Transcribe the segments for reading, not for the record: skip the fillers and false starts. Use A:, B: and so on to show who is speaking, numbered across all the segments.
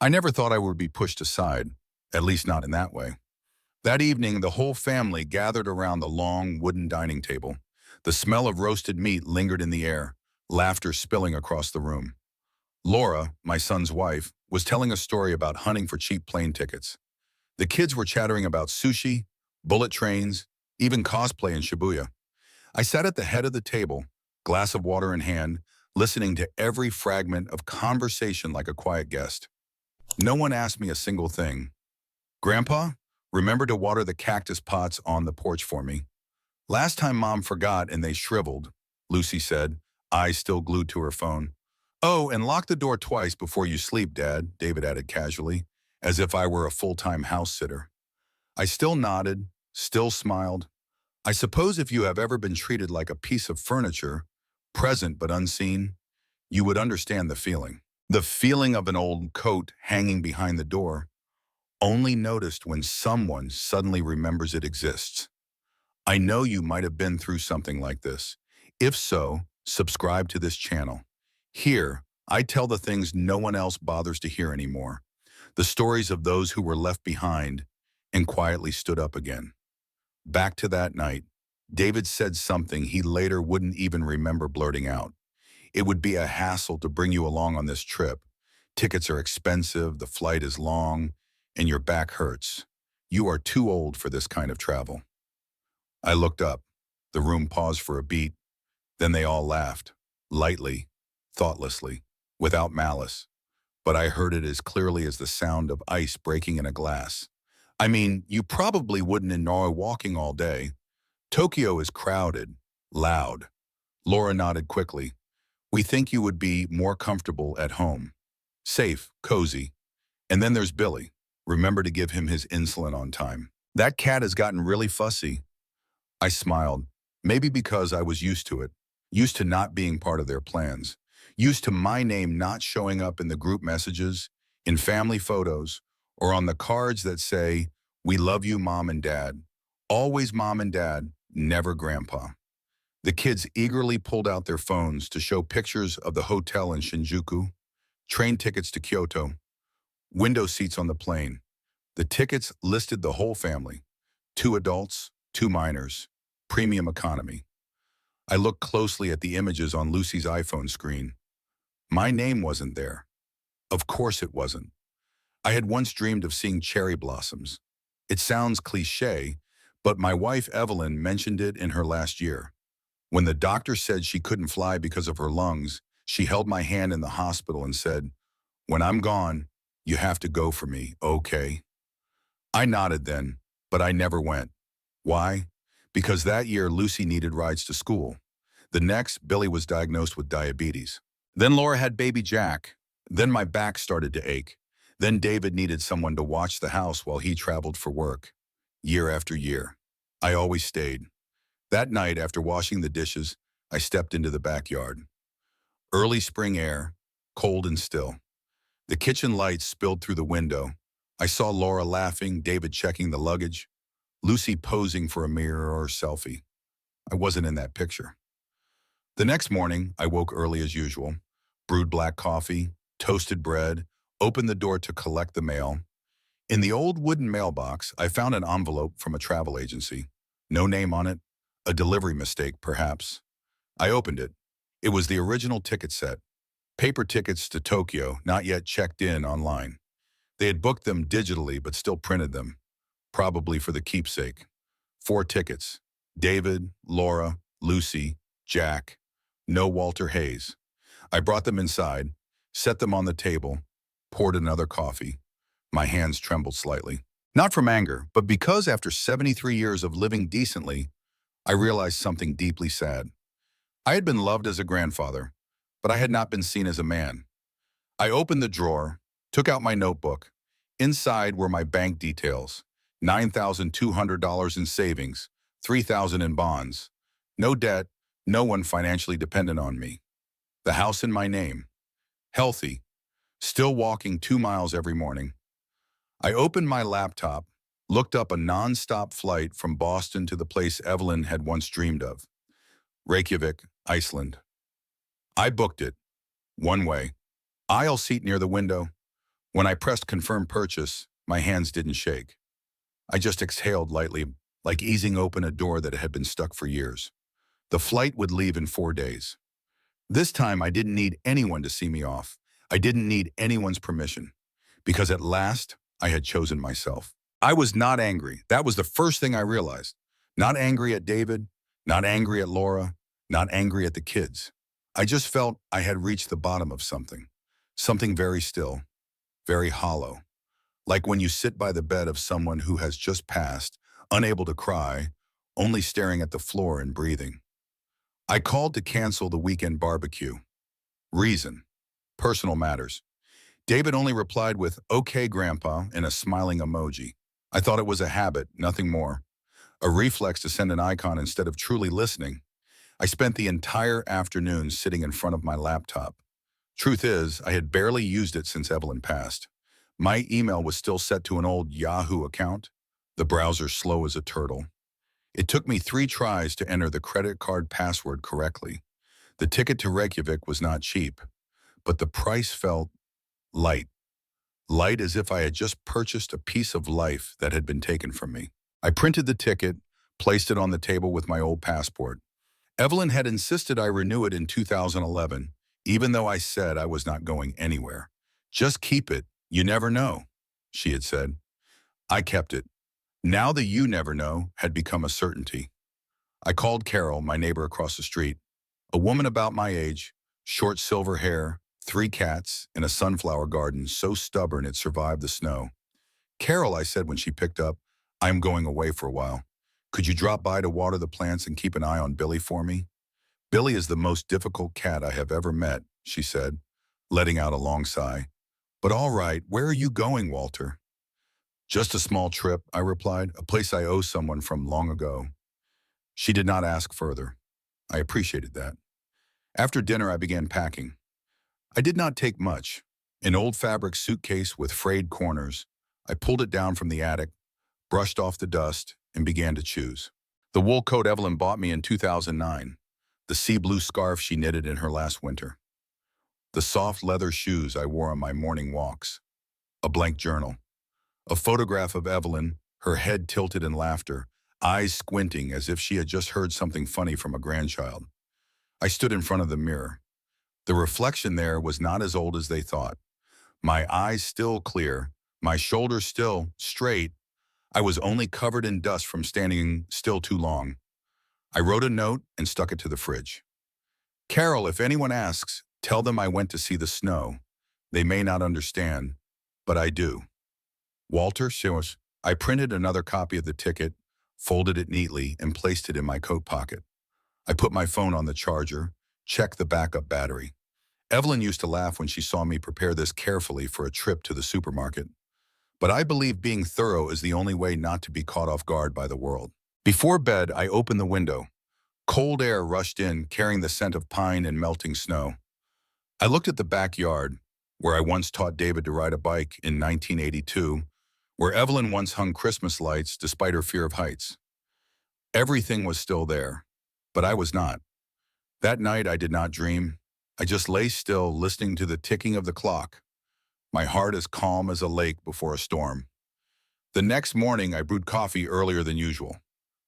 A: I never thought I would be pushed aside, at least not in that way. That evening, the whole family gathered around the long wooden dining table. The smell of roasted meat lingered in the air, laughter spilling across the room. Laura, my son's wife, was telling a story about hunting for cheap plane tickets. The kids were chattering about sushi, bullet trains, even cosplay in Shibuya. I sat at the head of the table, glass of water in hand, listening to every fragment of conversation like a quiet guest. No one asked me a single thing. Grandpa, remember to water the cactus pots on the porch for me. Last time Mom forgot and they shriveled, Lucy said, eyes still glued to her phone. Oh, and lock the door twice before you sleep, Dad, David added casually, as if I were a full-time house sitter. I still nodded, still smiled. I suppose if you have ever been treated like a piece of furniture, present but unseen, you would understand the feeling. The feeling of an old coat hanging behind the door, only noticed when someone suddenly remembers it exists. I know you might have been through something like this. If so, subscribe to this channel. Here, I tell the things no one else bothers to hear anymore. The stories of those who were left behind and quietly stood up again. Back to that night, David said something he later wouldn't even remember blurting out. It would be a hassle to bring you along on this trip. Tickets are expensive, the flight is long, and your back hurts. You are too old for this kind of travel. I looked up. The room paused for a beat. Then they all laughed, lightly, thoughtlessly, without malice. But I heard it as clearly as the sound of ice breaking in a glass. I mean, you probably wouldn't enjoy walking all day. Tokyo is crowded, loud. Laura nodded quickly. We think you would be more comfortable at home. Safe, cozy. And then there's Billy. Remember to give him his insulin on time. That cat has gotten really fussy. I smiled, maybe because I was used to it, used to not being part of their plans, used to my name not showing up in the group messages, in family photos, or on the cards that say, "We love you, Mom and Dad." Always Mom and Dad, never Grandpa. The kids eagerly pulled out their phones to show pictures of the hotel in Shinjuku, train tickets to Kyoto, window seats on the plane. The tickets listed the whole family, 2 adults, 2 minors, premium economy. I looked closely at the images on Lucy's iPhone screen. My name wasn't there. Of course it wasn't. I had once dreamed of seeing cherry blossoms. It sounds cliché, but my wife Evelyn mentioned it in her last year. When the doctor said she couldn't fly because of her lungs, she held my hand in the hospital and said, "When I'm gone, you have to go for me, okay?" I nodded then, but I never went. Why? Because that year Lucy needed rides to school. The next, Billy was diagnosed with diabetes. Then Laura had baby Jack. Then my back started to ache. Then David needed someone to watch the house while he traveled for work. Year after year. I always stayed. That night, after washing the dishes, I stepped into the backyard. Early spring air, cold and still. The kitchen lights spilled through the window. I saw Laura laughing, David checking the luggage, Lucy posing for a mirror or selfie. I wasn't in that picture. The next morning, I woke early as usual, brewed black coffee, toasted bread, opened the door to collect the mail. In the old wooden mailbox, I found an envelope from a travel agency. No name on it, a delivery mistake, perhaps. I opened it. It was the original ticket set. Paper tickets to Tokyo, not yet checked in online. They had booked them digitally but still printed them, probably for the keepsake. 4 tickets. David, Laura, Lucy, Jack. No Walter Hayes. I brought them inside, set them on the table, poured another coffee. My hands trembled slightly. Not from anger, but because after 73 years of living decently, I realized something deeply sad. I had been loved as a grandfather, but I had not been seen as a man. I opened the drawer, took out my notebook. Inside were my bank details, $9,200 in savings, $3,000 in bonds. No debt, no one financially dependent on me. The house in my name. Healthy, still walking 2 miles every morning. I opened my laptop, looked up a non-stop flight from Boston to the place Evelyn had once dreamed of. Reykjavik, Iceland. I booked it. One way. Aisle seat near the window. When I pressed confirm purchase, my hands didn't shake. I just exhaled lightly, like easing open a door that had been stuck for years. The flight would leave in 4 days. This time, I didn't need anyone to see me off. I didn't need anyone's permission, because at last, I had chosen myself. I was not angry. That was the first thing I realized. Not angry at David, not angry at Laura, not angry at the kids. I just felt I had reached the bottom of something. Something very still, very hollow. Like when you sit by the bed of someone who has just passed, unable to cry, only staring at the floor and breathing. I called to cancel the weekend barbecue. Reason: personal matters. David only replied with, "Okay, Grandpa," and a smiling emoji. I thought it was a habit, nothing more. A reflex to send an icon instead of truly listening. I spent the entire afternoon sitting in front of my laptop. Truth is, I had barely used it since Evelyn passed. My email was still set to an old Yahoo account, the browser slow as a turtle. It took me 3 tries to enter the credit card password correctly. The ticket to Reykjavik was not cheap, but the price felt light. Light as if I had just purchased a piece of life that had been taken from me. I printed the ticket, placed it on the table with my old passport. Evelyn had insisted I renew it in 2011, even though I said I was not going anywhere. "Just keep it, you never know," she had said. I kept it. Now the "you never know" had become a certainty. I called Carol, my neighbor across the street, a woman about my age, short silver hair, 3 cats, in a sunflower garden so stubborn it survived the snow. "Carol," I said when she picked up, "I'm going away for a while. Could you drop by to water the plants and keep an eye on Billy for me?" "Billy is the most difficult cat I have ever met," she said, letting out a long sigh. "But all right, where are you going, Walter?" "Just a small trip," I replied, "a place I owe someone from long ago." She did not ask further. I appreciated that. After dinner, I began packing. I did not take much. An old fabric suitcase with frayed corners. I pulled it down from the attic, brushed off the dust, and began to choose. The wool coat Evelyn bought me in 2009. The sea blue scarf she knitted in her last winter. The soft leather shoes I wore on my morning walks. A blank journal. A photograph of Evelyn, her head tilted in laughter, eyes squinting as if she had just heard something funny from a grandchild. I stood in front of the mirror. The reflection there was not as old as they thought. My eyes still clear, my shoulders still straight. I was only covered in dust from standing still too long. I wrote a note and stuck it to the fridge. "Carol, if anyone asks, tell them I went to see the snow. They may not understand, but I do. Walter." I printed another copy of the ticket, folded it neatly, and placed it in my coat pocket. I put my phone on the charger, checked the backup battery. Evelyn used to laugh when she saw me prepare this carefully for a trip to the supermarket. But I believe being thorough is the only way not to be caught off guard by the world. Before bed, I opened the window. Cold air rushed in, carrying the scent of pine and melting snow. I looked at the backyard, where I once taught David to ride a bike in 1982, where Evelyn once hung Christmas lights despite her fear of heights. Everything was still there, but I was not. That night, I did not dream. I just lay still, listening to the ticking of the clock, my heart as calm as a lake before a storm. The next morning, I brewed coffee earlier than usual.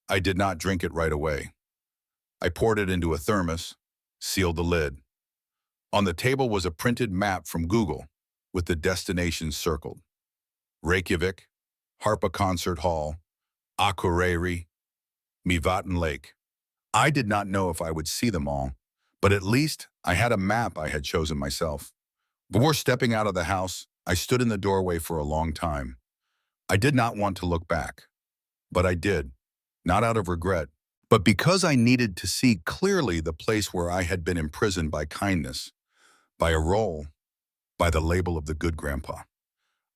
A: I did not drink it right away. I poured it into a thermos, sealed the lid. On the table was a printed map from Google, with the destinations circled. Reykjavik, Harpa Concert Hall, Akureyri, Mývatn Lake. I did not know if I would see them all, but at least I had a map I had chosen myself. Before stepping out of the house, I stood in the doorway for a long time. I did not want to look back, but I did, not out of regret, but because I needed to see clearly the place where I had been imprisoned by kindness, by a role, by the label of the good grandpa.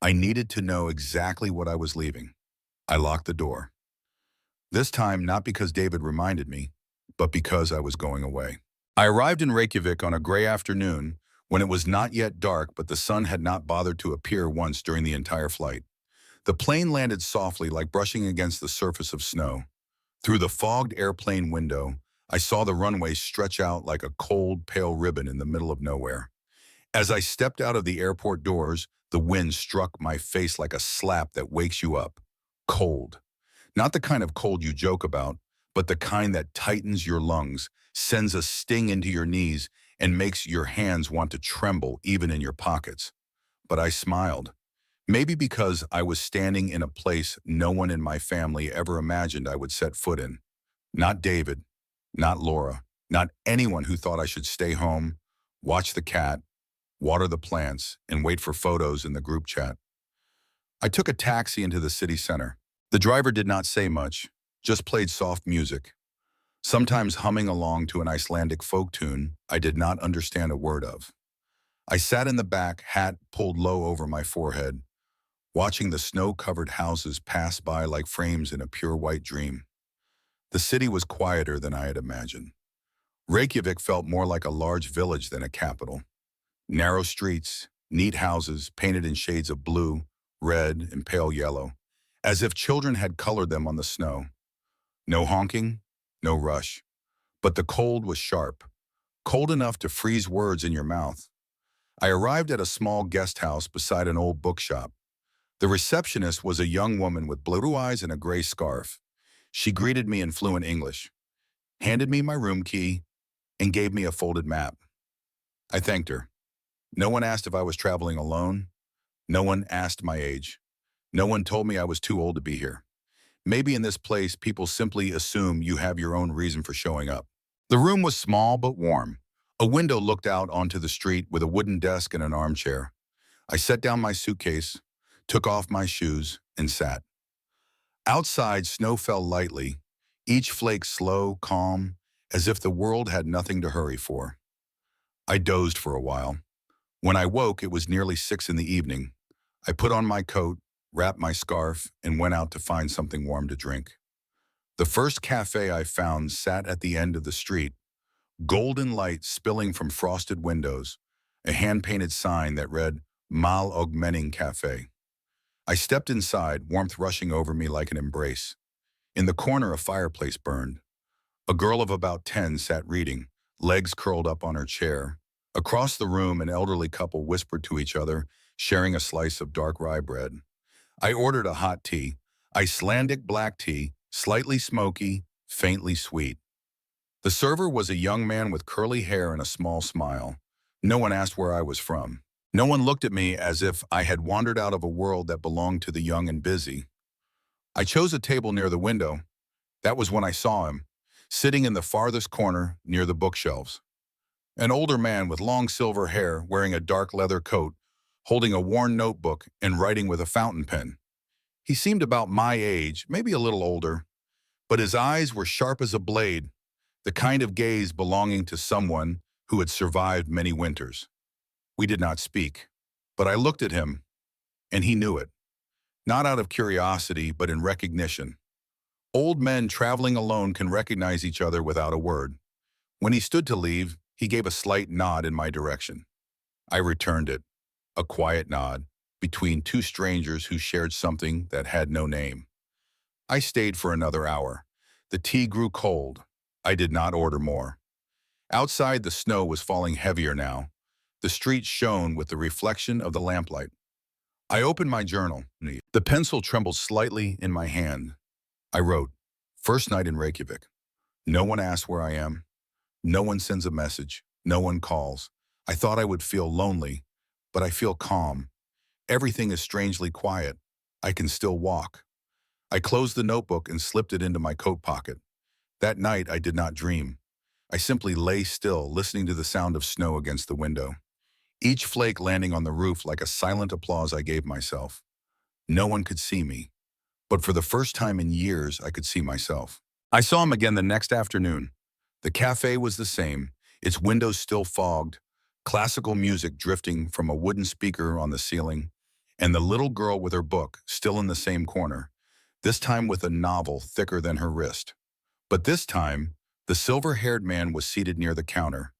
A: I needed to know exactly what I was leaving. I locked the door. This time, not because David reminded me, but because I was going away. I arrived in Reykjavik on a gray afternoon when it was not yet dark, but the sun had not bothered to appear once during the entire flight. The plane landed softly, like brushing against the surface of snow. Through the fogged airplane window, I saw the runway stretch out like a cold, pale ribbon in the middle of nowhere. As I stepped out of the airport doors, The wind struck my face like a slap that wakes you up. Cold. Not the kind of cold you joke about, but the kind that tightens your lungs, sends a sting into your knees, and makes your hands want to tremble even in your pockets. But I smiled. Maybe because I was standing in a place no one in my family ever imagined I would set foot in. Not David, not Laura, not anyone who thought I should stay home, watch the cat, water the plants, and wait for photos in the group chat. I took a taxi into the city center. The driver did not say much, just played soft music, sometimes humming along to an Icelandic folk tune I did not understand a word of. I sat in the back, hat pulled low over my forehead, watching the snow-covered houses pass by like frames in a pure white dream. The city was quieter than I had imagined. Reykjavik felt more like a large village than a capital. Narrow streets, neat houses painted in shades of blue, red, and pale yellow, as if children had colored them on the snow. No honking, no rush. But the cold was sharp, cold enough to freeze words in your mouth. I arrived at a small guest house beside an old bookshop. The receptionist was a young woman with blue eyes and a gray scarf. She greeted me in fluent English, handed me my room key, and gave me a folded map. I thanked her. No one asked if I was traveling alone. No one asked my age. No one told me I was too old to be here. Maybe in this place, people simply assume you have your own reason for showing up. The room was small but warm. A window looked out onto the street with a wooden desk and an armchair. I set down my suitcase, took off my shoes, and sat. Outside, snow fell lightly, each flake slow, calm, as if the world had nothing to hurry for. I dozed for a while. When I woke, it was nearly 6 in the evening. I put on my coat, wrapped my scarf, and went out to find something warm to drink. The first cafe I found sat at the end of the street, golden light spilling from frosted windows, a hand-painted sign that read, Mal og Menning Cafe. I stepped inside, warmth rushing over me like an embrace. In the corner, a fireplace burned. A girl of about 10 sat reading, legs curled up on her chair. Across the room, an elderly couple whispered to each other, sharing a slice of dark rye bread. I ordered a hot tea, Icelandic black tea, slightly smoky, faintly sweet. The server was a young man with curly hair and a small smile. No one asked where I was from. No one looked at me as if I had wandered out of a world that belonged to the young and busy. I chose a table near the window. That was when I saw him, sitting in the farthest corner near the bookshelves. An older man with long silver hair, wearing a dark leather coat, holding a worn notebook and writing with a fountain pen. He seemed about my age, maybe a little older, but his eyes were sharp as a blade, the kind of gaze belonging to someone who had survived many winters. We did not speak, but I looked at him, and he knew it. Not out of curiosity, but in recognition. Old men traveling alone can recognize each other without a word. When he stood to leave, he gave a slight nod in my direction. I returned it, a quiet nod, between two strangers who shared something that had no name. I stayed for another hour. The tea grew cold. I did not order more. Outside, the snow was falling heavier now. The street shone with the reflection of the lamplight. I opened my journal. The pencil trembled slightly in my hand. I wrote, "First night in Reykjavik. No one asks where I am. No one sends a message. No one calls. I thought I would feel lonely, but I feel calm. Everything is strangely quiet. I can still walk." I closed the notebook and slipped it into my coat pocket. That night, I did not dream. I simply lay still, listening to the sound of snow against the window. Each flake landing on the roof like a silent applause I gave myself. No one could see me, but for the first time in years, I could see myself. I saw him again the next afternoon. The cafe was the same, its windows still fogged, classical music drifting from a wooden speaker on the ceiling, and the little girl with her book still in the same corner, this time with a novel thicker than her wrist. But this time, the silver-haired man was seated near the counter,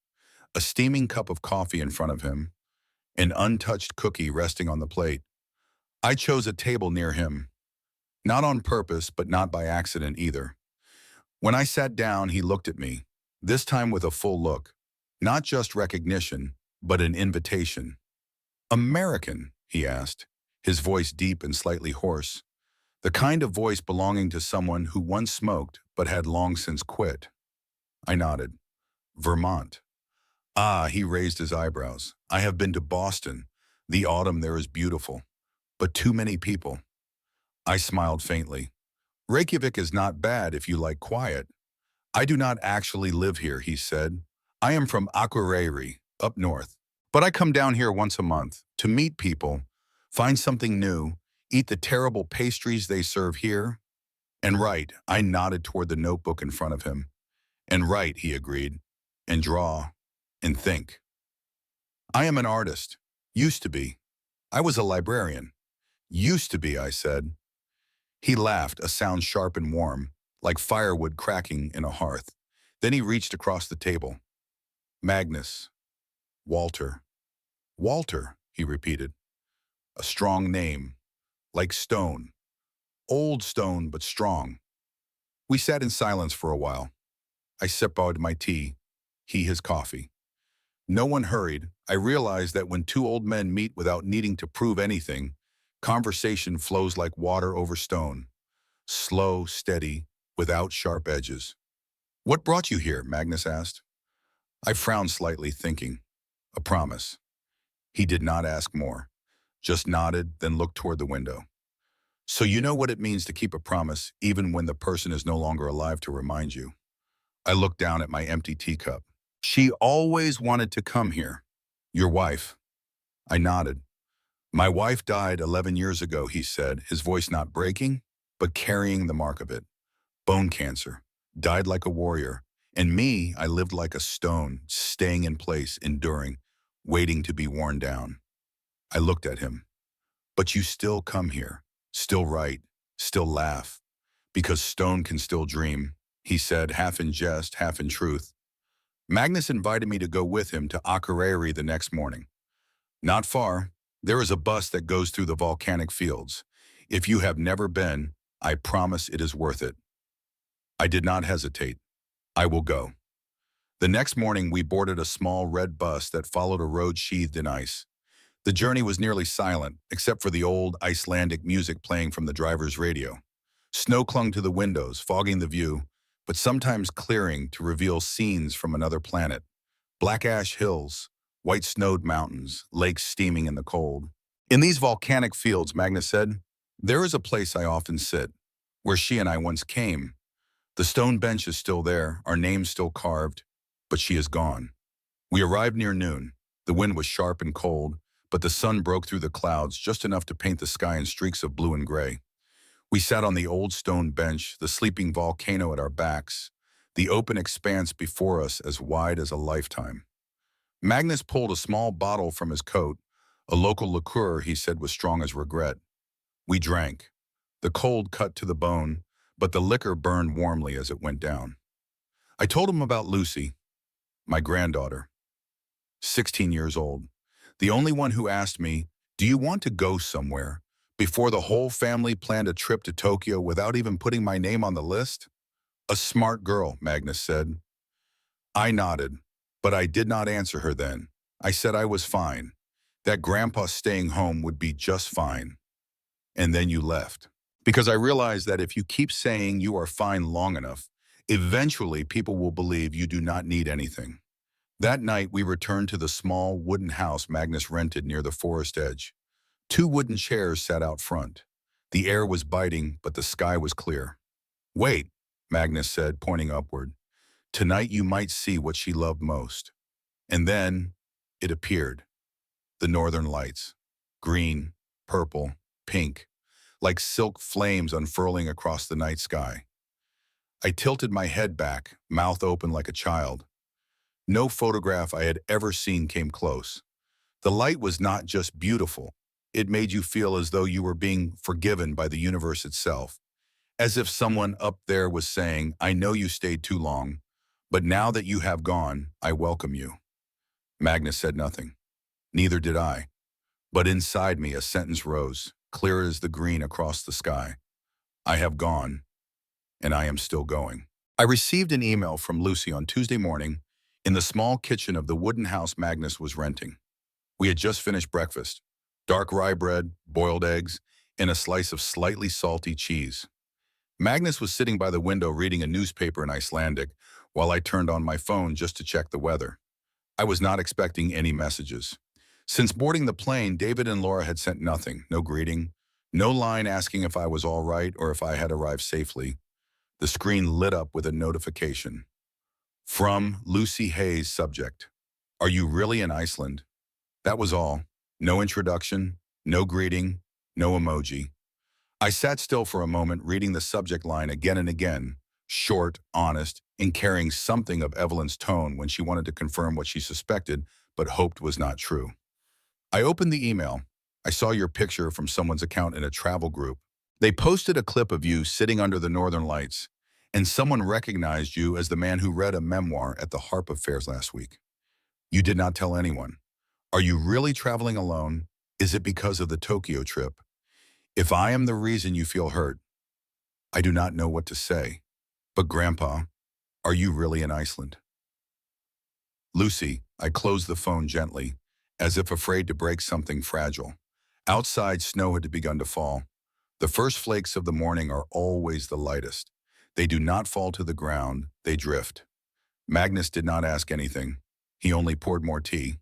A: a steaming cup of coffee in front of him, an untouched cookie resting on the plate. I chose a table near him, not on purpose, but not by accident either. When I sat down, he looked at me, this time with a full look, not just recognition, but an invitation. American, he asked, his voice deep and slightly hoarse, the kind of voice belonging to someone who once smoked but had long since quit. I nodded. Vermont. Ah, he raised his eyebrows. I have been to Boston. The autumn there is beautiful, but too many people. I smiled faintly. Reykjavik is not bad if you like quiet. I do not actually live here, he said. I am from Akureyri, up north. But I come down here once a month to meet people, find something new, eat the terrible pastries they serve here, and write. I nodded toward the notebook in front of him. And write, he agreed, and draw, and think. I am an artist. Used to be. I was a librarian. Used to be, I said. He laughed, a sound sharp and warm, like firewood cracking in a hearth. Then he reached across the table. Magnus. Walter. Walter, he repeated. A strong name, like stone. Old stone, but strong. We sat in silence for a while. I sipped out my tea, he his coffee. No one hurried. I realized that when two old men meet without needing to prove anything, conversation flows like water over stone. Slow, steady, without sharp edges. What brought you here? Magnus asked. I frowned slightly, thinking. A promise. He did not ask more, just nodded, then looked toward the window. So you know what it means to keep a promise, even when the person is no longer alive to remind you. I looked down at my empty teacup. She always wanted to come here. Your wife. I nodded. My wife died 11 years ago, he said, his voice not breaking, but carrying the mark of it. Bone cancer. Died like a warrior. And me, I lived like a stone, staying in place, enduring, waiting to be worn down. I looked at him. But you still come here, still write, still laugh, because stone can still dream, he said, half in jest, half in truth. Magnus invited me to go with him to Akureyri the next morning. Not far, there is a bus that goes through the volcanic fields. If you have never been, I promise it is worth it. I did not hesitate. I will go. The next morning, we boarded a small red bus that followed a road sheathed in ice. The journey was nearly silent, except for the old Icelandic music playing from the driver's radio. Snow clung to the windows, fogging the view, but sometimes clearing to reveal scenes from another planet. Black ash hills, white snowed mountains, lakes steaming in the cold. In these volcanic fields, Magnus said, there is a place I often sit, where she and I once came. The stone bench is still there, our names still carved, but she is gone. We arrived near noon. The wind was sharp and cold, but the sun broke through the clouds just enough to paint the sky in streaks of blue and gray. We sat on the old stone bench, the sleeping volcano at our backs, the open expanse before us as wide as a lifetime. Magnus pulled a small bottle from his coat, a local liqueur he said was strong as regret. We drank. The cold cut to the bone, but the liquor burned warmly as it went down. I told him about Lucy, my granddaughter, 16 years old, the only one who asked me, do you want to go somewhere, before the whole family planned a trip to Tokyo without even putting my name on the list? A smart girl, Magnus said. I nodded, but I did not answer her then. I said I was fine, that Grandpa staying home would be just fine. And then you left. Because I realized that if you keep saying you are fine long enough, eventually people will believe you do not need anything. That night, we returned to the small wooden house Magnus rented near the forest edge. 2 wooden chairs sat out front. The air was biting, but the sky was clear. Wait, Magnus said, pointing upward. Tonight you might see what she loved most. And then it appeared. The northern lights. Green, purple, pink, like silk flames unfurling across the night sky. I tilted my head back, mouth open like a child. No photograph I had ever seen came close. The light was not just beautiful. It made you feel as though you were being forgiven by the universe itself. As if someone up there was saying, I know you stayed too long, but now that you have gone, I welcome you. Magnus said nothing. Neither did I. But inside me a sentence rose, clear as the green across the sky. I have gone, and I am still going. I received an email from Lucy on Tuesday morning in the small kitchen of the wooden house Magnus was renting. We had just finished breakfast. dark rye bread, boiled eggs, and a slice of slightly salty cheese. Magnus was sitting by the window reading a newspaper in Icelandic while I turned on my phone just to check the weather. I was not expecting any messages. Since boarding the plane, David and Laura had sent nothing, no greeting, no line asking if I was all right or if I had arrived safely. The screen lit up with a notification. From Lucy Hayes, subject. Are you really in Iceland? That was all. No introduction, no greeting, no emoji. I sat still for a moment reading the subject line again and again, short, honest, and carrying something of Evelyn's tone when she wanted to confirm what she suspected but hoped was not true. I opened the email. I saw your picture from someone's account in a travel group. They posted a clip of you sitting under the northern lights, and someone recognized you as the man who read a memoir at the Harp Fairs last week. You did not tell anyone. Are you really traveling alone? Is it because of the Tokyo trip? If I am the reason you feel hurt, I do not know what to say. But Grandpa, are you really in Iceland? Lucy, I closed the phone gently, as if afraid to break something fragile. Outside, snow had begun to fall. The first flakes of the morning are always the lightest. They do not fall to the ground, they drift. Magnus did not ask anything. He only poured more tea.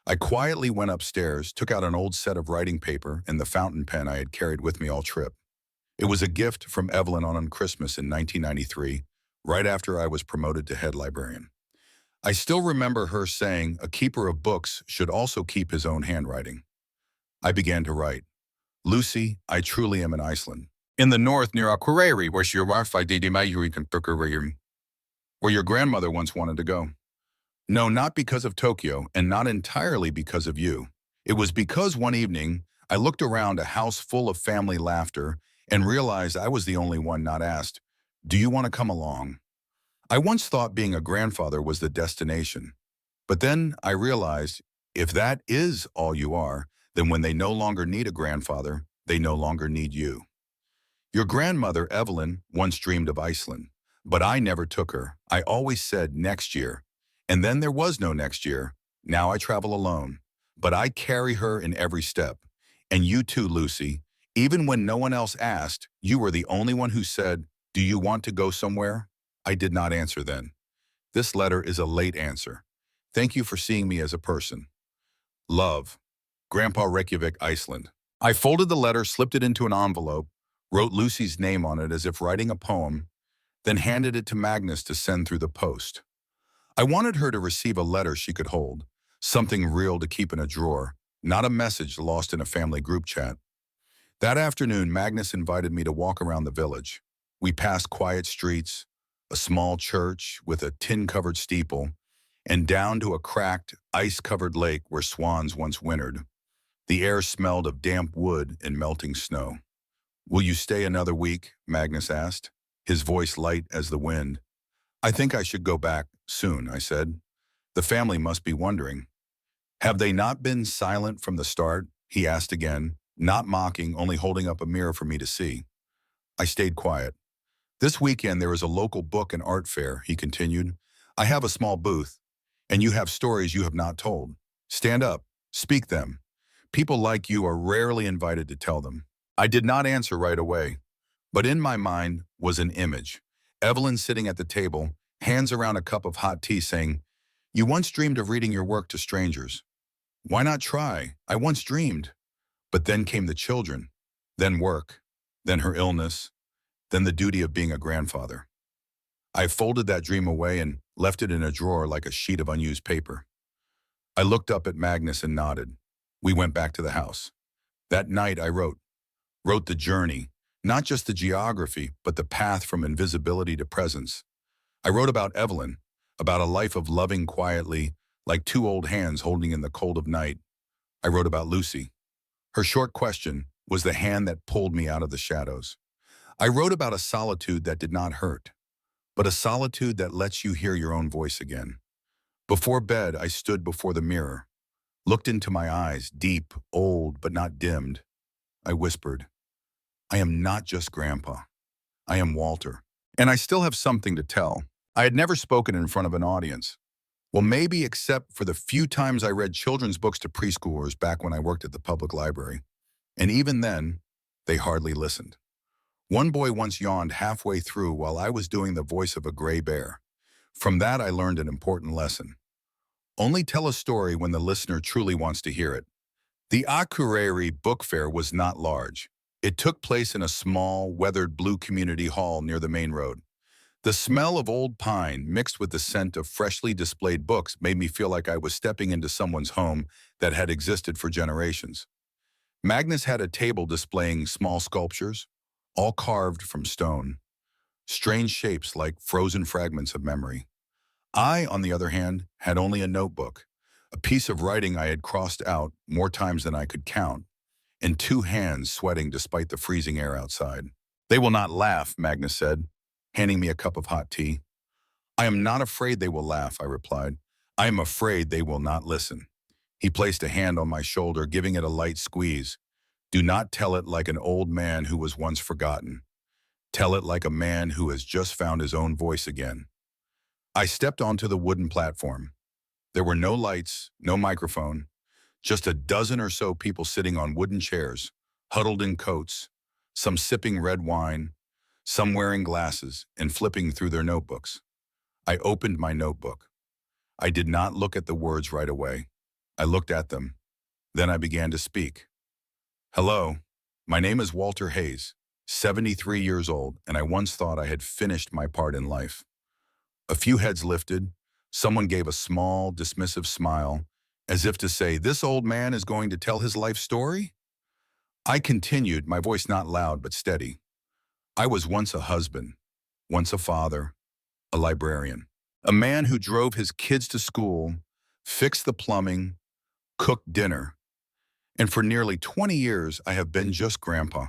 A: I quietly went upstairs, took out an old set of writing paper and the fountain pen I had carried with me all trip. It was a gift from Evelyn on Christmas in 1993, right after I was promoted to head librarian. I still remember her saying a keeper of books should also keep his own handwriting. I began to write. Lucy, I truly am in Iceland. In the north near Akureyri, where your grandmother once wanted to go. No, not because of Tokyo, and not entirely because of you. It was because one evening, I looked around a house full of family laughter and realized I was the only one not asked, do you want to come along? I once thought being a grandfather was the destination. But then I realized, if that is all you are, then when they no longer need a grandfather, they no longer need you. Your grandmother, Evelyn, once dreamed of Iceland, but I never took her. I always said next year. And then there was no next year. Now I travel alone. But I carry her in every step. And you too, Lucy. Even when no one else asked, you were the only one who said, do you want to go somewhere? I did not answer then. This letter is a late answer. Thank you for seeing me as a person. Love. Grandpa Reykjavik, Iceland. I folded the letter, slipped it into an envelope, wrote Lucy's name on it as if writing a poem, then handed it to Magnus to send through the post. I wanted her to receive a letter she could hold, something real to keep in a drawer, not a message lost in a family group chat. That afternoon, Magnus invited me to walk around the village. We passed quiet streets, a small church with a tin-covered steeple, and down to a cracked, ice-covered lake where swans once wintered. The air smelled of damp wood and melting snow. Will you stay another week? Magnus asked, his voice light as the wind. I think I should go back soon, I said. The family must be wondering. Have they not been silent from the start? He asked again, not mocking, only holding up a mirror for me to see. I stayed quiet. This weekend there is a local book and art fair, he continued. I have a small booth, and you have stories you have not told. Stand up, speak them. People like you are rarely invited to tell them. I did not answer right away, but in my mind was an image. Evelyn sitting at the table, hands around a cup of hot tea saying, you once dreamed of reading your work to strangers. Why not try? I once dreamed. But then came the children, then work, then her illness, then the duty of being a grandfather. I folded that dream away and left it in a drawer like a sheet of unused paper. I looked up at Magnus and nodded. We went back to the house. That night I wrote the journey, not just the geography, but the path from invisibility to presence. I wrote about Evelyn, about a life of loving quietly, like two old hands holding in the cold of night. I wrote about Lucy. Her short question was the hand that pulled me out of the shadows. I wrote about a solitude that did not hurt, but a solitude that lets you hear your own voice again. Before bed, I stood before the mirror, looked into my eyes, deep, old, but not dimmed. I whispered, I am not just Grandpa. I am Walter. And I still have something to tell. I had never spoken in front of an audience. Well, maybe except for the few times I read children's books to preschoolers back when I worked at the public library. And even then, they hardly listened. One boy once yawned halfway through while I was doing the voice of a gray bear. From that, I learned an important lesson. Only tell a story when the listener truly wants to hear it. The Akureyri Book Fair was not large. It took place in a small, weathered blue community hall near the main road. The smell of old pine mixed with the scent of freshly displayed books made me feel like I was stepping into someone's home that had existed for generations. Magnus had a table displaying small sculptures, all carved from stone, strange shapes like frozen fragments of memory. I, on the other hand, had only a notebook, a piece of writing I had crossed out more times than I could count, and two hands sweating despite the freezing air outside. "They will not laugh," Magnus said, handing me a cup of hot tea. "I am not afraid they will laugh," I replied. "I am afraid they will not listen." He placed a hand on my shoulder, giving it a light squeeze. "Do not tell it like an old man who was once forgotten. Tell it like a man who has just found his own voice again." I stepped onto the wooden platform. There were no lights, no microphone, just a dozen or so people sitting on wooden chairs, huddled in coats, some sipping red wine, some wearing glasses and flipping through their notebooks. I opened my notebook. I did not look at the words right away. I looked at them. Then I began to speak. "Hello, my name is Walter Hayes, 73 years old, and I once thought I had finished my part in life." A few heads lifted. Someone gave a small, dismissive smile, as if to say, "This old man is going to tell his life story?" I continued, my voice not loud but steady. "I was once a husband, once a father, a librarian, a man who drove his kids to school, fixed the plumbing, cooked dinner, and for nearly 20 years I have been just Grandpa."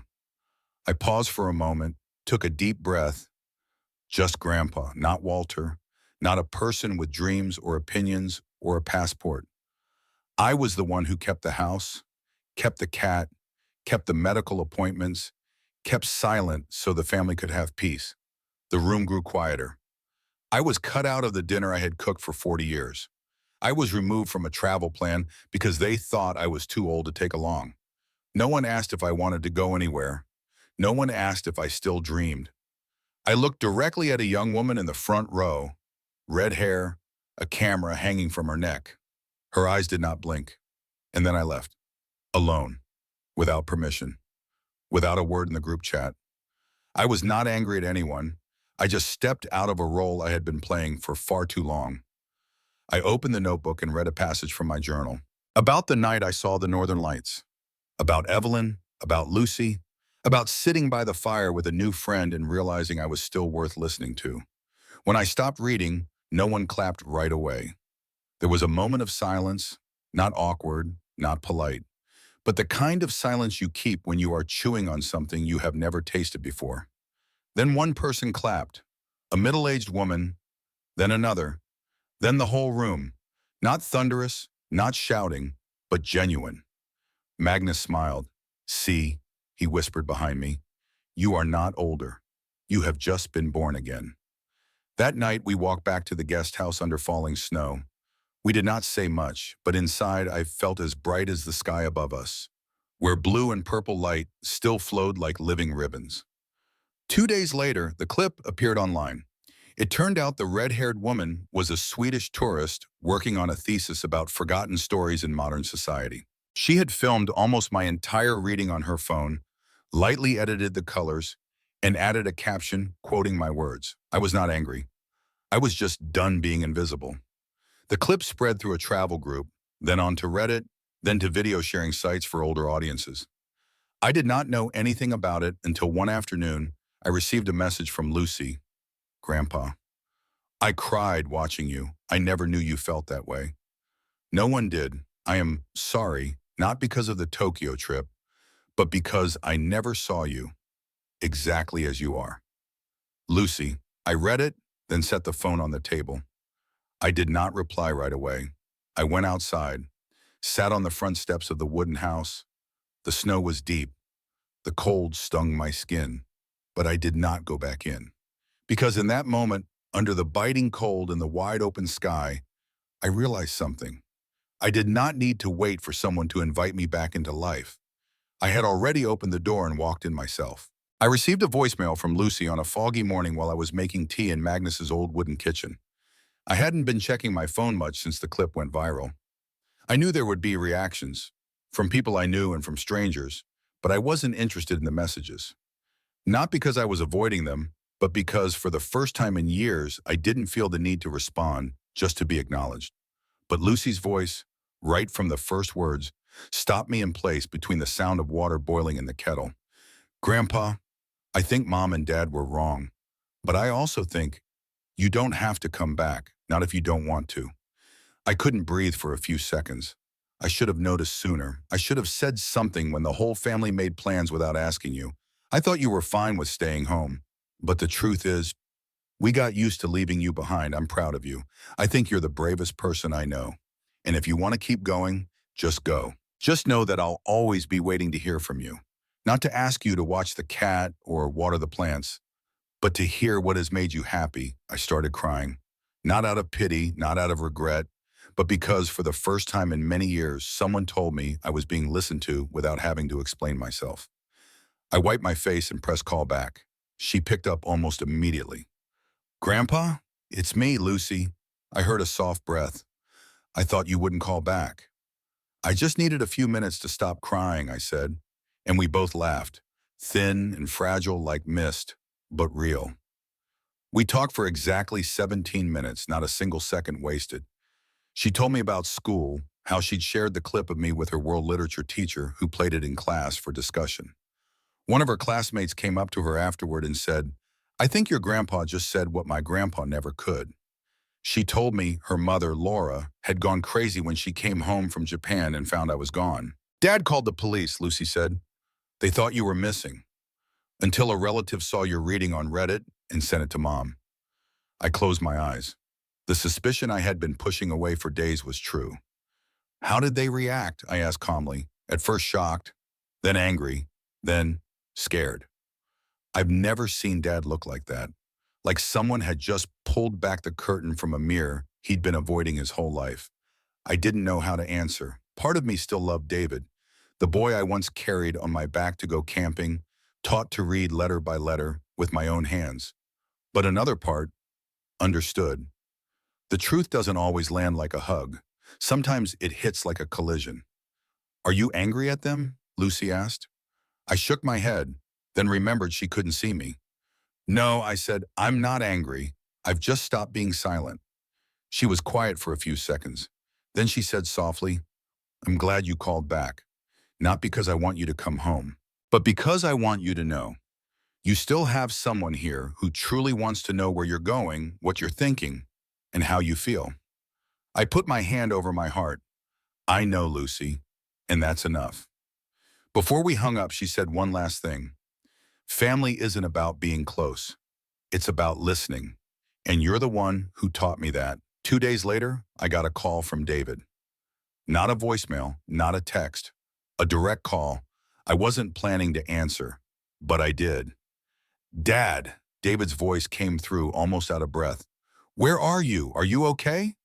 A: I paused for a moment, took a deep breath. Just Grandpa, not Walter, not a person with dreams or opinions or a passport. I was the one who kept the house, kept the cat, kept the medical appointments, kept silent so the family could have peace. The room grew quieter. I was cut out of the dinner I had cooked for 40 years. I was removed from a travel plan because they thought I was too old to take along. No one asked if I wanted to go anywhere. No one asked if I still dreamed. I looked directly at a young woman in the front row, red hair, a camera hanging from her neck. Her eyes did not blink. And then I left, alone, without permission, without a word in the group chat. I was not angry at anyone. I just stepped out of a role I had been playing for far too long. I opened the notebook and read a passage from my journal. About the night I saw the northern lights. About Evelyn, about Lucy, about sitting by the fire with a new friend and realizing I was still worth listening to. When I stopped reading, no one clapped right away. There was a moment of silence, not awkward, not polite, but the kind of silence you keep when you are chewing on something you have never tasted before. Then one person clapped, a middle-aged woman, then another, then the whole room. Not thunderous, not shouting, but genuine. Magnus smiled. "See," he whispered behind me, "you are not older. You have just been born again." That night, we walked back to the guest house under falling snow. We did not say much, but inside I felt as bright as the sky above us, where blue and purple light still flowed like living ribbons. 2 days later, the clip appeared online. It turned out the red-haired woman was a Swedish tourist working on a thesis about forgotten stories in modern society. She had filmed almost my entire reading on her phone, lightly edited the colors, and added a caption quoting my words. I was not angry. I was just done being invisible. The clip spread through a travel group, then onto Reddit, then to video sharing sites for older audiences. I did not know anything about it until one afternoon I received a message from Lucy. "Grandpa, I cried watching you. I never knew you felt that way." "No one did. I am sorry, not because of the Tokyo trip, but because I never saw you exactly as you are." Lucy. I read it, then set the phone on the table. I did not reply right away. I went outside, sat on the front steps of the wooden house. The snow was deep. The cold stung my skin, but I did not go back in. Because in that moment, under the biting cold and the wide open sky, I realized something. I did not need to wait for someone to invite me back into life. I had already opened the door and walked in myself. I received a voicemail from Lucy on a foggy morning while I was making tea in Magnus's old wooden kitchen. I hadn't been checking my phone much since the clip went viral. I knew there would be reactions, from people I knew and from strangers, but I wasn't interested in the messages. Not because I was avoiding them, but because for the first time in years, I didn't feel the need to respond just to be acknowledged. But Lucy's voice, right from the first words, stopped me in place between the sound of water boiling in the kettle. Grandpa, I think Mom and Dad were wrong, but I also think you don't have to come back, not if you don't want to. I couldn't breathe for a few seconds. I should have noticed sooner. I should have said something when the whole family made plans without asking you. I thought you were fine with staying home. But the truth is, we got used to leaving you behind. I'm proud of you. I think you're the bravest person I know. And if you want to keep going, just go. Just know that I'll always be waiting to hear from you. Not to ask you to watch the cat or water the plants, but to hear what has made you happy. I started crying. Not out of pity, not out of regret, but because for the first time in many years, someone told me I was being listened to without having to explain myself. I wiped my face and pressed call back. She picked up almost immediately. Grandpa? It's me, Lucy. I heard a soft breath. I thought you wouldn't call back. I just needed a few minutes to stop crying, I said, and we both laughed, thin and fragile like mist, but real. We talked for exactly 17 minutes, not a single second wasted. She told me about school, how she'd shared the clip of me with her world literature teacher who played it in class for discussion. One of her classmates came up to her afterward and said, I think your grandpa just said what my grandpa never could. She told me her mother, Laura, had gone crazy when she came home from Japan and found I was gone. Dad called the police, Lucy said. They thought you were missing. Until a relative saw your reading on Reddit and sent it to Mom. I closed my eyes. The suspicion I had been pushing away for days was true. How did they react? I asked calmly, at first shocked, then angry, then scared. I've never seen Dad look like that, like someone had just pulled back the curtain from a mirror he'd been avoiding his whole life. I didn't know how to answer. Part of me still loved David, the boy I once carried on my back to go camping, taught to read letter by letter with my own hands. But another part understood. The truth doesn't always land like a hug. Sometimes it hits like a collision. Are you angry at them? Lucy asked. I shook my head, then remembered she couldn't see me. No, I said, I'm not angry. I've just stopped being silent. She was quiet for a few seconds. Then she said softly, I'm glad you called back. Not because I want you to come home, but because I want you to know. You still have someone here who truly wants to know where you're going, what you're thinking, and how you feel. I put my hand over my heart. I know, Lucy, and that's enough. Before we hung up, she said one last thing. Family isn't about being close. It's about listening. And you're the one who taught me that. 2 days later, I got a call from David. Not a voicemail, not a text, a direct call. I wasn't planning to answer, but I did. Dad, David's voice came through almost out of breath. Where are you? Are you okay?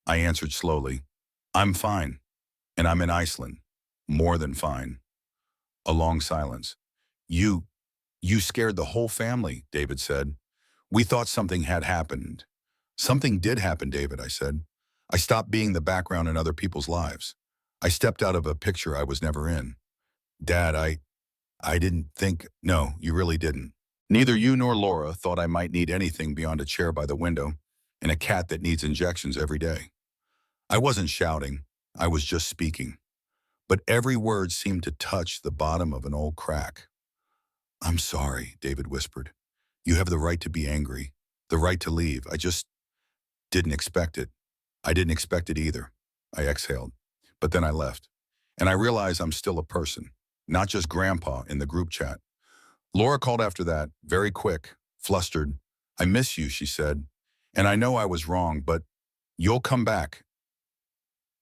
A: I answered slowly. I'm fine, and I'm in Iceland. More than fine. A long silence. You scared the whole family, David said. We thought something had happened. Something did happen, David, I said. I stopped being the background in other people's lives. I stepped out of a picture I was never in. Dad, I didn't think, no, you really didn't. Neither you nor Laura thought I might need anything beyond a chair by the window and a cat that needs injections every day. I wasn't shouting. I was just speaking. But every word seemed to touch the bottom of an old crack. I'm sorry, David whispered. You have the right to be angry, the right to leave. I just didn't expect it. I didn't expect it either. I exhaled. But then I left. And I realized I'm still a person, not just Grandpa in the group chat. Laura called after that, very quick, flustered. I miss you, she said. And I know I was wrong, but you'll come back,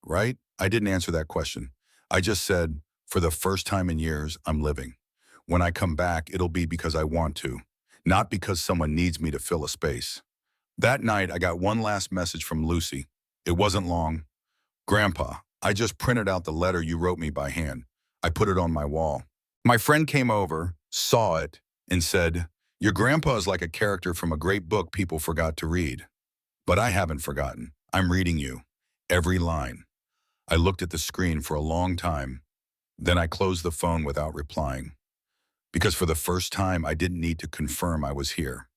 A: right? I didn't answer that question. I just said, for the first time in years, I'm living. When I come back, it'll be because I want to, not because someone needs me to fill a space. That night, I got one last message from Lucy, It wasn't long. Grandpa, I just printed out the letter you wrote me by hand. I put it on my wall. My friend came over, saw it, and said, your grandpa is like a character from a great book people forgot to read. But I haven't forgotten. I'm reading you. Every line. I looked at the screen for a long time. Then I closed the phone without replying. Because for the first time, I didn't need to confirm I was here.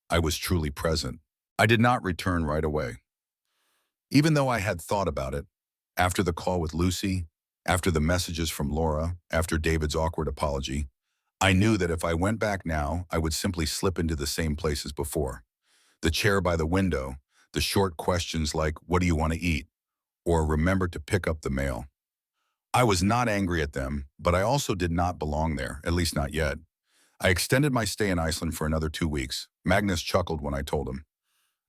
A: I was truly present. I did not return right away. Even though I had thought about it, after the call with Lucy, after the messages from Laura, after David's awkward apology, I knew that if I went back now, I would simply slip into the same place as before. The chair by the window, the short questions like, what do you want to eat? Or remember to pick up the mail. I was not angry at them, but I also did not belong there, at least not yet. I extended my stay in Iceland for another 2 weeks. Magnus chuckled when I told him.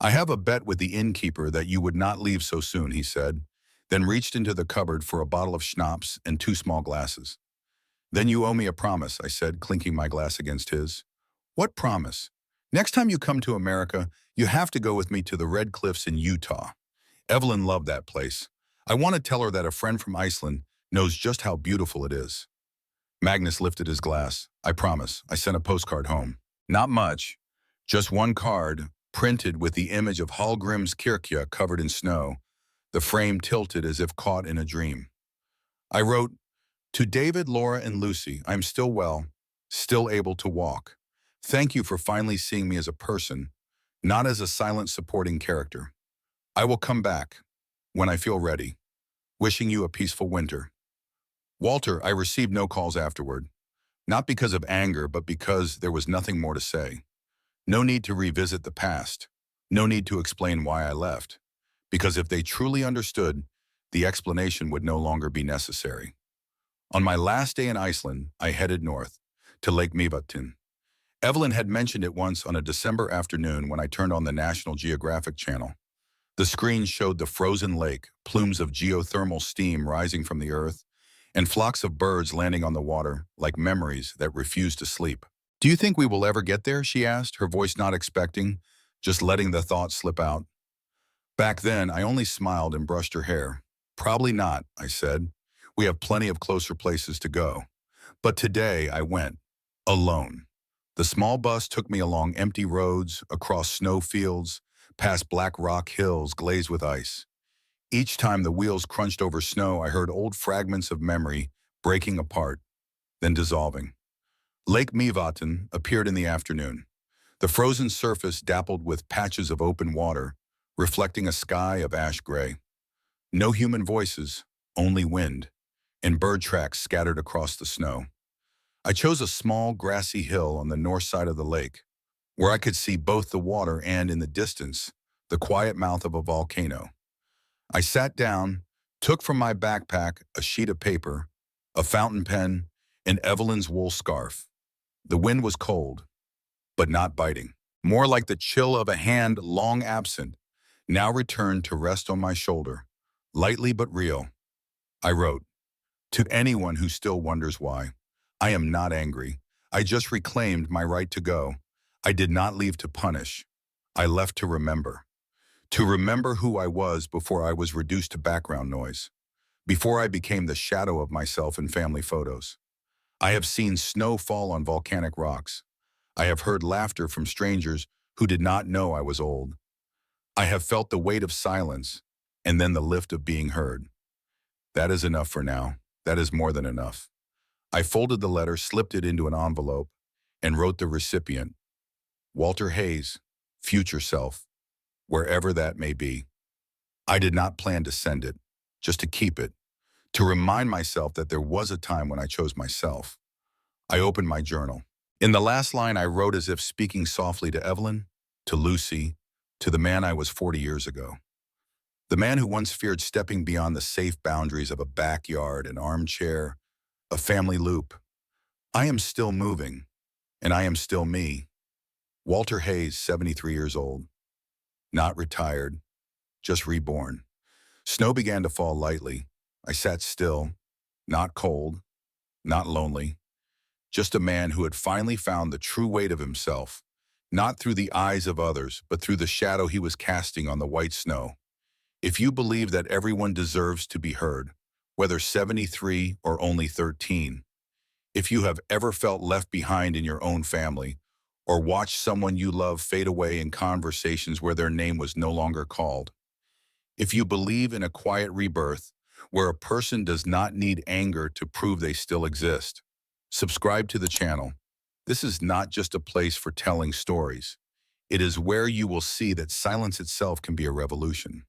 A: I have a bet with the innkeeper that you would not leave so soon, he said, then reached into the cupboard for a bottle of schnapps and 2 small glasses. Then you owe me a promise, I said, clinking my glass against his. What promise? Next time you come to America, you have to go with me to the Red Cliffs in Utah. Evelyn loved that place. I want to tell her that a friend from Iceland knows just how beautiful it is. Magnus lifted his glass. I promise. I sent a postcard home. Not much. Just one card, printed with the image of Hallgrímskirkja covered in snow, the frame tilted as if caught in a dream. I wrote, to David, Laura, and Lucy, I'm still well, still able to walk. Thank you for finally seeing me as a person, not as a silent supporting character. I will come back when I feel ready. Wishing you a peaceful winter. Walter, I received no calls afterward. Not because of anger, but because there was nothing more to say. No need to revisit the past. No need to explain why I left. Because if they truly understood, the explanation would no longer be necessary. On my last day in Iceland, I headed north, to Lake Mývatn. Evelyn had mentioned it once on a December afternoon when I turned on the National Geographic channel. The screen showed the frozen lake, plumes of geothermal steam rising from the earth, and flocks of birds landing on the water like memories that refused to sleep. Do you think we will ever get there? She asked, her voice not expecting, just letting the thought slip out. Back then, I only smiled and brushed her hair. Probably not, I said. We have plenty of closer places to go. But today, I went. Alone. The small bus took me along empty roads, across snow fields, past black rock hills glazed with ice. Each time the wheels crunched over snow, I heard old fragments of memory breaking apart, then dissolving. Lake Mývatn appeared in the afternoon. The frozen surface dappled with patches of open water, reflecting a sky of ash gray. No human voices, only wind, and bird tracks scattered across the snow. I chose a small, grassy hill on the north side of the lake, where I could see both the water and, in the distance, the quiet mouth of a volcano. I sat down, took from my backpack a sheet of paper, a fountain pen, and Evelyn's wool scarf. The wind was cold, but not biting. More like the chill of a hand long absent, now returned to rest on my shoulder, lightly but real. I wrote, to anyone who still wonders why, I am not angry. I just reclaimed my right to go. I did not leave to punish. I left to remember. To remember who I was before I was reduced to background noise, before I became the shadow of myself in family photos. I have seen snow fall on volcanic rocks. I have heard laughter from strangers who did not know I was old. I have felt the weight of silence and then the lift of being heard. That is enough for now. That is more than enough. I folded the letter, slipped it into an envelope, and wrote the recipient, Walter Hayes, future self, wherever that may be. I did not plan to send it, just to keep it, to remind myself that there was a time when I chose myself. I opened my journal. In the last line, I wrote as if speaking softly to Evelyn, to Lucy, to the man I was 40 years ago. The man who once feared stepping beyond the safe boundaries of a backyard, an armchair, a family loop. I am still moving, and I am still me. Walter Hayes, 73 years old. Not retired, just reborn. Snow began to fall lightly. I sat still, not cold, not lonely. Just a man who had finally found the true weight of himself, not through the eyes of others, but through the shadow he was casting on the white snow. If you believe that everyone deserves to be heard, whether 73 or only 13, if you have ever felt left behind in your own family, or watched someone you love fade away in conversations where their name was no longer called, if you believe in a quiet rebirth where a person does not need anger to prove they still exist, subscribe to the channel. This is not just a place for telling stories. It is where you will see that silence itself can be a revolution.